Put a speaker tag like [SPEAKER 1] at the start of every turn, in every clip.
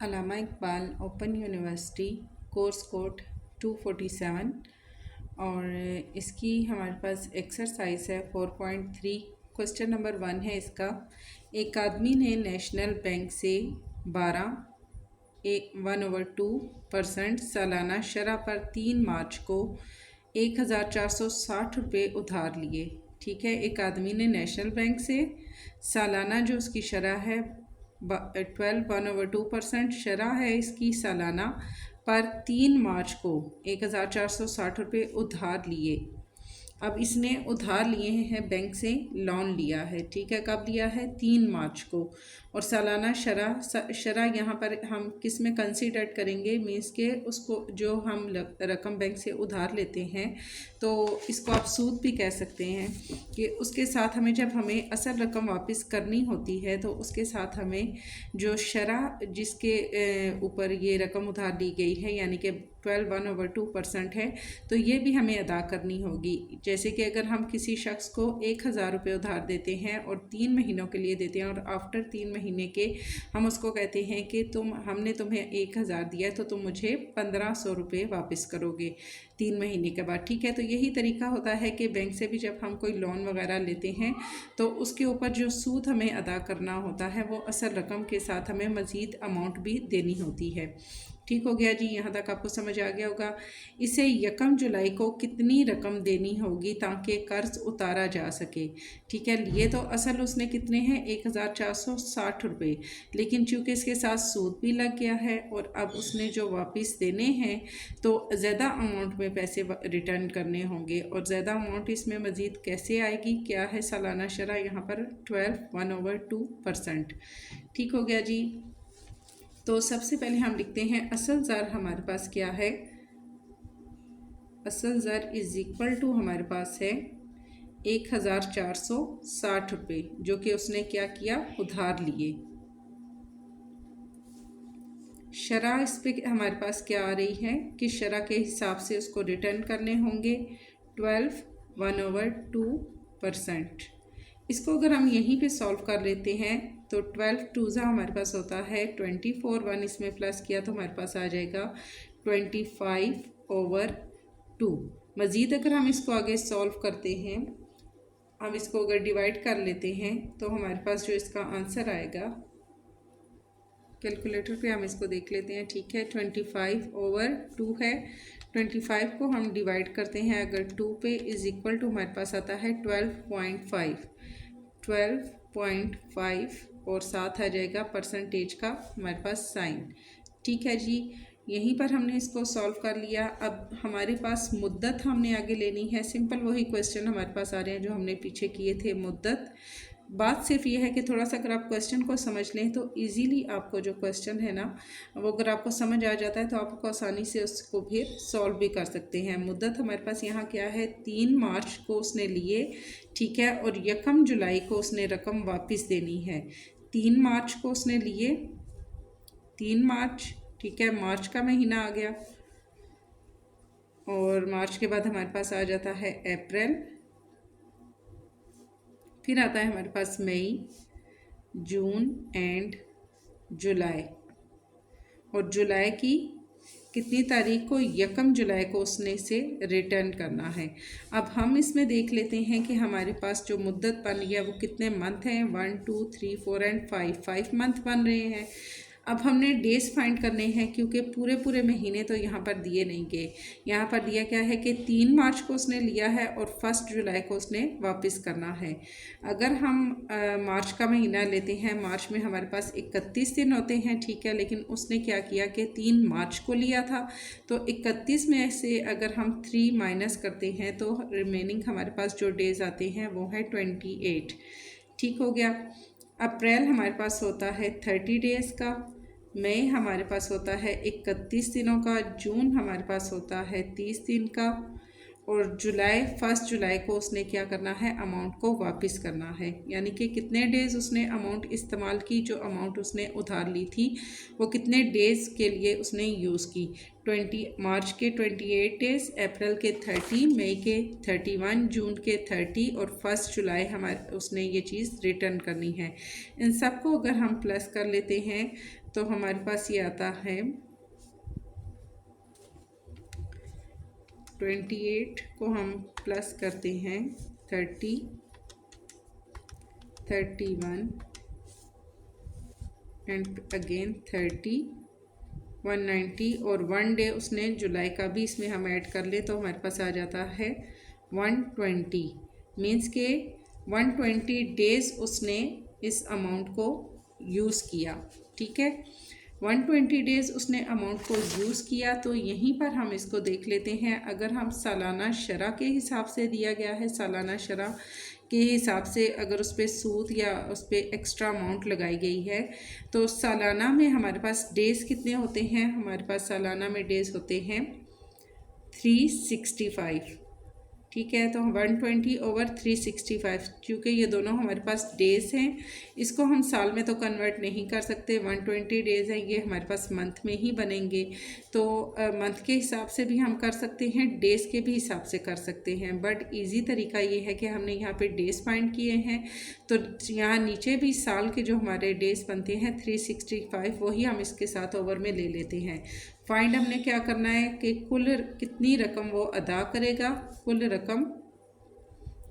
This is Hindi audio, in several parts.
[SPEAKER 1] अलामा Iqbal open university course code 247 और इसकी हमारे पास एक्सरसाइज है 4.3। क्वेश्चन नंबर 1 है इसका। एक आदमी ने नेशनल बैंक से 1/2% सालाना शरह पर 3 मार्च को 1460 रुपये उधार लिए। ठीक है, एक आदमी ने नेशनल बैंक से सालाना जो उसकी शरह है 1/2% शरह है इसकी सालाना पर 3 मार्च को 1460 रुपये उधार लिए। अब इसने उधार लिए हैं, बैंक से लोन लिया है। ठीक है, कब लिया है? 3 मार्च को। और सालाना शरह यहाँ पर हम किस में कंसीडर करेंगे? मीन्स के उसको जो हम रकम बैंक से उधार लेते हैं तो इसको आप सूद भी कह सकते हैं कि उसके साथ हमें हमें असल रकम वापस करनी होती है तो उसके साथ हमें जो शरह जिसके ऊपर ये रकम उधार ली गई है यानी कि 1/2% है तो ये भी हमें अदा करनी होगी। जैसे कि अगर हम किसी शख्स को 1000 रुपये उधार देते हैं और 3 महीनों के लिए देते हैं और आफ्टर 3 महीने के हम उसको कहते हैं कि हमने तुम्हें 1000 दिया तो तुम मुझे 1500 रुपये वापस करोगे 3 महीने के बाद। ठीक है, तो यही तरीका होता है कि बैंक से भी जब हम कोई लोन वगैरह लेते हैं तो उसके ऊपर जो सूद हमें अदा करना होता है वो असल रकम के साथ हमें मज़ीद अमाउंट भी देनी होती है। ठीक हो गया जी, यहाँ तक आपको समझ आ गया होगा। इसे 1 जुलाई को कितनी रकम देनी होगी ताकि कर्ज उतारा जा सके। ठीक है, लिए तो असल उसने कितने हैं? 1460 रुपये, लेकिन चूँकि इसके साथ सूद भी लग गया है और अब उसने जो वापस देने हैं तो ज़्यादा अमाउंट में पैसे रिटर्न करने होंगे। और ज़्यादा अमाउंट इसमें मज़ीद कैसे आएगी? क्या है सालाना शरह? यहाँ पर 1/2%। ठीक हो गया जी। तो सबसे पहले हम लिखते हैं असल ज़र हमारे पास क्या है? असल ज़र इज़ इक्वल टू हमारे पास है 1460 रुपये जो कि उसने क्या किया? उधार लिए। शरह इस पे हमारे पास क्या आ रही है कि शरह के हिसाब से उसको रिटर्न करने होंगे 1/2%। इसको अगर हम यहीं पे सॉल्व कर लेते हैं तो 12 टूज़ा हमारे पास होता है 24, 1 इसमें प्लस किया तो हमारे पास आ जाएगा 25/2। मज़ीद अगर हम इसको आगे सॉल्व करते हैं, हम इसको अगर डिवाइड कर लेते हैं तो हमारे पास जो इसका आंसर आएगा, कैलकुलेटर पे हम इसको देख लेते हैं। ठीक है, 25/2 है। 25 को हम डिवाइड करते हैं अगर 2 पे इज़ इक्वल टू हमारे पास आता है 12.5 और साथ आ जाएगा परसेंटेज का हमारे पास साइन। ठीक है जी, यहीं पर हमने इसको सॉल्व कर लिया। अब हमारे पास मुद्दत हमने आगे लेनी है। सिंपल वही क्वेश्चन हमारे पास आ रहे हैं जो हमने पीछे किए थे मुद्दत। बात सिर्फ ये है कि थोड़ा सा अगर आप क्वेश्चन को समझ लें तो इजीली आपको जो क्वेश्चन है ना वो अगर आपको समझ आ जाता है तो आपको आसानी से उसको फिर सॉल्व भी कर सकते हैं। मुद्दत हमारे पास यहाँ क्या है? 3 मार्च को उसने लिए। ठीक है, और 1 जुलाई को उसने रकम वापस देनी है। 3 मार्च को उसने लिए, 3 मार्च। ठीक है, मार्च का महीना आ गया और मार्च के बाद हमारे पास आ जाता है अप्रैल, फिर आता है हमारे पास मई, जून एंड जुलाई। और जुलाई की कितनी तारीख को? 1 जुलाई को उसने इसे रिटर्न करना है। अब हम इसमें देख लेते हैं कि हमारे पास जो मुद्दत बन गया वो कितने मंथ हैं? 1 2 3 4 एंड 5 मंथ बन रहे हैं। अब हमने डेज फाइंड करने हैं क्योंकि पूरे महीने तो यहाँ पर दिए नहीं गए। यहाँ पर दिया क्या है कि 3 मार्च को उसने लिया है और 1 जुलाई को उसने वापस करना है। अगर हम मार्च का महीना लेते हैं, मार्च में हमारे पास 31 दिन होते हैं। ठीक है, लेकिन उसने क्या किया कि 3 मार्च को लिया था तो 31 में से अगर हम 3 माइनस करते हैं तो रिमेनिंग हमारे पास जो डेज आते हैं वो है 28। ठीक हो गया। अप्रैल हमारे पास होता है 30 डेज़ का, मई हमारे पास होता है 31 दिनों का, जून हमारे पास होता है 30 दिन का और जुलाई 1 जुलाई को उसने क्या करना है? अमाउंट को वापस करना है। यानी कि कितने डेज़ उसने अमाउंट इस्तेमाल की? जो अमाउंट उसने उधार ली थी वो कितने डेज़ के लिए उसने यूज़ की? 20 मार्च के 28 डेज़, अप्रैल के 30, मई के 31, जून के 30 और 1 जुलाई हमारे उसने ये चीज़ रिटर्न करनी है। इन सब को अगर हम प्लस कर लेते हैं तो हमारे पास ये आता है 28 को हम प्लस करते हैं 30, 31 एंड अगेन 30, 190 और 1 डे उसने जुलाई का भी इसमें हम ऐड कर ले तो हमारे पास आ जाता है 120। मीन्स के 120 डेज़ उसने इस अमाउंट को यूज़ किया। ठीक है, 120 डेज़ उसने अमाउंट को यूज़ किया। तो यहीं पर हम इसको देख लेते हैं। अगर हम सालाना शरह के हिसाब से दिया गया है, सालाना शरह के हिसाब से अगर उस पर सूद या उस पर एक्स्ट्रा अमाउंट लगाई गई है तो सालाना में हमारे पास डेज़ कितने होते हैं? हमारे पास सालाना में डेज़ होते हैं 365। ठीक है, तो 120 ओवर 365, क्योंकि ये दोनों हमारे पास डेज़ हैं, इसको हम साल में तो कन्वर्ट नहीं कर सकते। 120 डेज़ हैं, ये हमारे पास मंथ में ही बनेंगे। तो मंथ के हिसाब से भी हम कर सकते हैं, डेज़ के भी हिसाब से कर सकते हैं, बट इजी तरीका ये है कि हमने यहाँ पे डेज़ फाइंड किए हैं। तो यहाँ नीचे भी साल के जो हमारे डेज़ बनते हैं 365, वही हम इसके साथ ओवर में ले लेते हैं। फाइंड हमने क्या करना है कि कुल कितनी रकम वो अदा करेगा, कुल रकम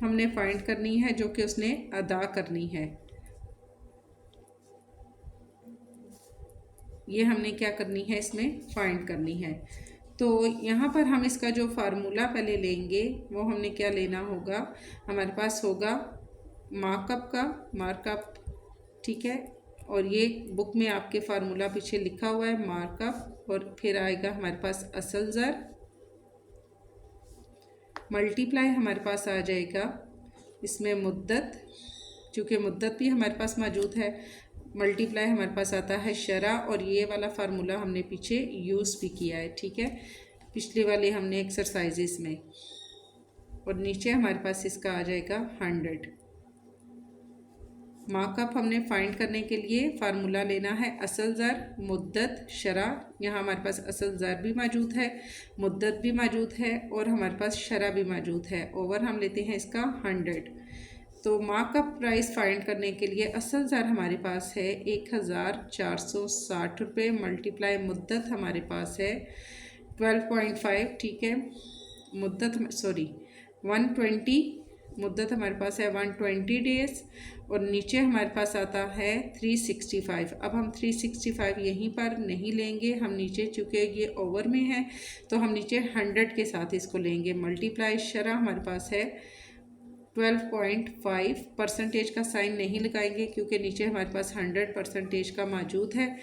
[SPEAKER 1] हमने फाइंड करनी है जो कि उसने अदा करनी है। ये हमने क्या करनी है, इसमें फाइंड करनी है। तो यहाँ पर हम इसका जो फार्मूला पहले लेंगे वो हमने क्या लेना होगा, हमारे पास होगा मार्कअप का मार्कअप। ठीक है, और ये बुक में आपके फार्मूला पीछे लिखा हुआ है मार्कअप, और फिर आएगा हमारे पास असल ज़र, मल्टीप्लाई हमारे पास आ जाएगा इसमें मुद्दत, चूँकि मुद्दत भी हमारे पास मौजूद है, मल्टीप्लाई हमारे पास आता है शरह, और ये वाला फार्मूला हमने पीछे यूज़ भी किया है। ठीक है, पिछले वाले हमने एक्सरसाइजेस में, और नीचे हमारे पास इसका आ जाएगा 100। मार्कअप हमने फाइंड करने के लिए फार्मूला लेना है असल ज़र मुद्दत शरह। यहाँ हमारे पास असल ज़र भी मौजूद है, मुद्दत भी मौजूद है, और हमारे पास शरह भी मौजूद है। ओवर हम लेते हैं इसका 100। तो मार्कअप प्राइस फाइंड करने के लिए असल ज़र हमारे पास है 1460 रुपये, मल्टीप्लाई मुद्दत हमारे पास है 12.5। ठीक है, मुद्दत 120, मुद्दत हमारे पास है 120 डेज़, और नीचे हमारे पास आता है 365। अब हम 365 यहीं पर नहीं लेंगे, हम नीचे चूँकि ये ओवर में है तो हम नीचे 100 के साथ इसको लेंगे। मल्टीप्लाई शरह हमारे पास है 12.5, परसेंटेज का साइन नहीं लगाएंगे क्योंकि नीचे हमारे पास 100% का मौजूद है।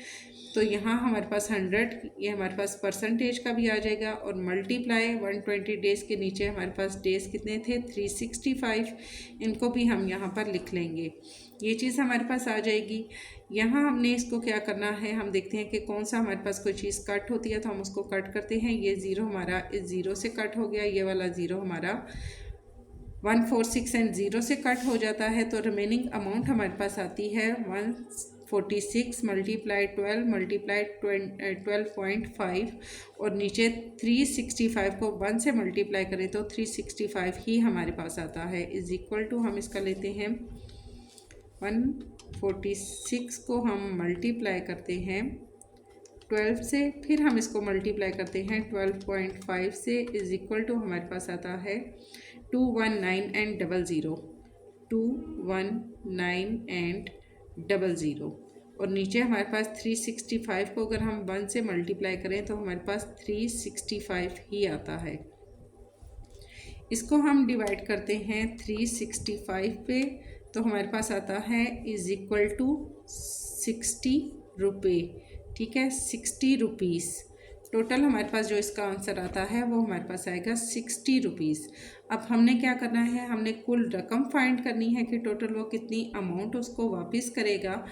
[SPEAKER 1] तो यहाँ हमारे पास 100, ये हमारे पास परसेंटेज का भी आ जाएगा, और मल्टीप्लाई 120 डेज़ के नीचे हमारे पास डेज़ कितने थे 365, इनको भी हम यहाँ पर लिख लेंगे। ये चीज़ हमारे पास आ जाएगी। यहाँ हमने इसको क्या करना है, हम देखते हैं कि कौन सा हमारे पास कोई चीज़ कट होती है तो हम उसको कट करते हैं। ये ज़ीरो हमारा इस ज़ीरो से कट हो गया, ये वाला ज़ीरो हमारा 146 एंड ज़ीरो से कट हो जाता है, तो रिमेनिंग अमाउंट हमारे पास आती है 146 मल्टीप्लाई 12 मल्टीप्लाई 12.5, और नीचे 365 को 1 से मल्टीप्लाई करें तो 365 ही हमारे पास आता है। इज़ इक्वल टू हम इसका लेते हैं 146 को हम मल्टीप्लाई करते हैं 12 से, फिर हम इसको मल्टीप्लाई करते हैं 12.5 से, इज़ इक्वल टू हमारे पास आता है 219 एंड 00, 219 एंड 00, और नीचे हमारे पास 365 को अगर हम 1 से मल्टीप्लाई करें तो हमारे पास 365 ही आता है। इसको हम डिवाइड करते हैं 365 पे, तो हमारे पास आता है इज़ इक्वल टू 60 रुपये। ठीक है, 60 रुपीज़ टोटल हमारे पास जो इसका आंसर आता है वो हमारे पास आएगा 60 रुपीज़। अब हमने क्या करना है, हमने कुल रकम फाइंड करनी है कि टोटल वो कितनी अमाउंट उसको वापस करेगा।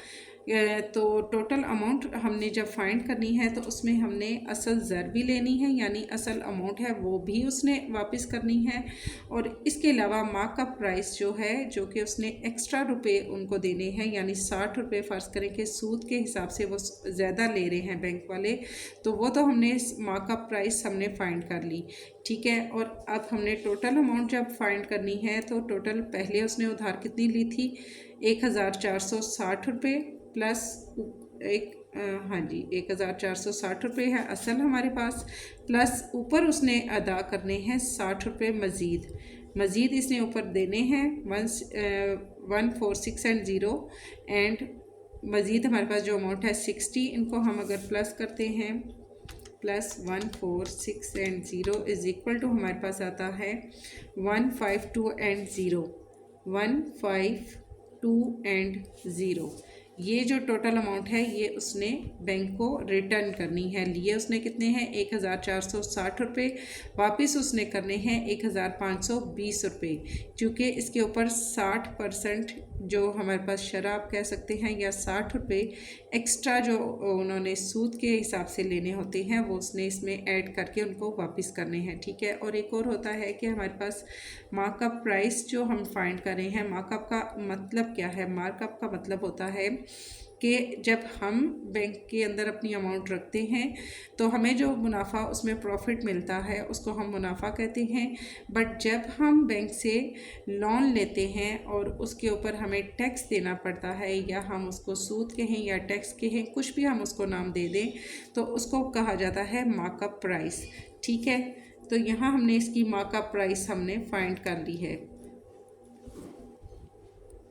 [SPEAKER 1] तो टोटल अमाउंट हमने जब फाइंड करनी है तो उसमें हमने असल ज़र भी लेनी है, यानी असल अमाउंट है वो भी उसने वापस करनी है, और इसके अलावा मार्कअप प्राइस जो है जो कि उसने एक्स्ट्रा रुपए उनको देने हैं, यानी 60 रुपये फ़र्ज़ करें कि सूद के हिसाब से वो ज़्यादा ले रहे हैं बैंक वाले, तो वो तो हमने मार्कअप प्राइस हमने फाइंड कर ली। ठीक है, और अब हमने टोटल अमाउंट जब फाइंड करनी है तो टोटल पहले उसने उधार कितनी ली थी 1460 रुपये प्लस एक हाँ जी 1460 रुपये है असल हमारे पास, प्लस ऊपर उसने अदा करने हैं 60 रुपये मज़ीद इसने ऊपर देने हैं 146 एंड मज़ीद हमारे पास जो अमाउंट है 60, इनको हम अगर प्लस करते हैं प्लस 146 इज़ इक्वल टू हमारे पास आता है 152 ये जो टोटल अमाउंट है ये उसने बैंक को रिटर्न करनी है। लिए उसने कितने हैं 1460 रुपये, वापस उसने करने हैं 1520 रुपये। चूँकि इसके ऊपर 60% जो हमारे पास शराब कह सकते हैं या 60 रुपये एक्स्ट्रा जो उन्होंने सूद के हिसाब से लेने होते हैं वो उसने इसमें ऐड करके उनको वापस करने हैं। ठीक है, और एक और होता है कि हमारे पास मार्कअप प्राइस जो हम फाइंड कर रहे हैं, मार्कअप का मतलब क्या है? मार्कअप का मतलब होता है कि जब हम बैंक के अंदर अपनी अमाउंट रखते हैं तो हमें जो मुनाफा उसमें प्रॉफिट मिलता है उसको हम मुनाफा कहते हैं, बट जब हम बैंक से लोन लेते हैं और उसके ऊपर हमें टैक्स देना पड़ता है या हम उसको सूद कहें या टैक्स कहें, कुछ भी हम उसको नाम दे दें, तो उसको कहा जाता है मार्कअप प्राइस। ठीक है, तो यहाँ हमने इसकी मार्कअप प्राइस हमने फाइंड कर ली है।